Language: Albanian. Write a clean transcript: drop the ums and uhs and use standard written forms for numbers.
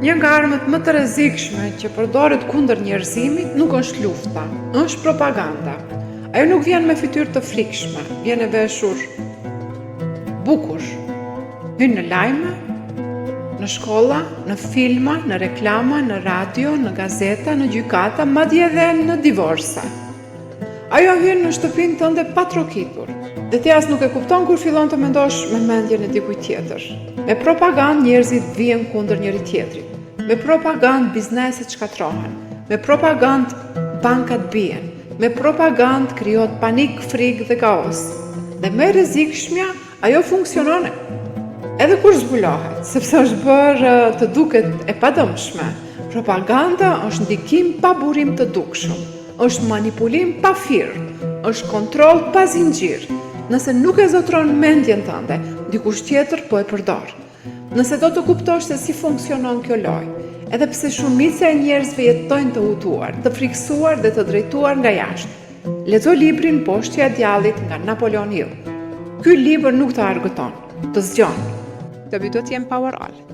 Një nga armët më të rrezikshme që përdoret kundër njerëzimit nuk është lufta, është propaganda. Ajo nuk vjen me fytyrë të frikshme, vjen e veshur bukur. Hyn në lajme, në shkolla, në filma, në reklama, në radio, në gazeta, në gjykata, madje edhe në divorce. Ajo hyn në shtëpinë tënde pa trokitur, dhe ti as nuk e kupton kur fillon të mendosh me mendjen e dikujt tjetër. Me propagandë njerëzit vijnë kundër njëri tjetrit. Me propagandë bizneset shkatrohen. Me propagandë bankat bien. Me propagandë krijohet panik, frikë dhe kaos. Dhe më e rrezikshmja, ajo funksionon edhe kur zbulohet, sepse është bërë të duket e padëmshme. Propaganda është ndikim pa burim të dukshëm, është manipulim pa firmë, është kontroll pa zinxhir. Nëse nuk e zotron mendjen tënde, dikush tjetër po e përdor. Nëse do të kuptosh se si funksionon kjo lojë, edhe pse shumica e njerëzve jetojnë të hutuar, të friksuar dhe të drejtuar nga jashtë, lexo librin Poshtja e djallit nga Napoleon Hill. Ky libër nuk të argëton, të zgjon. Të bëj të jem power all.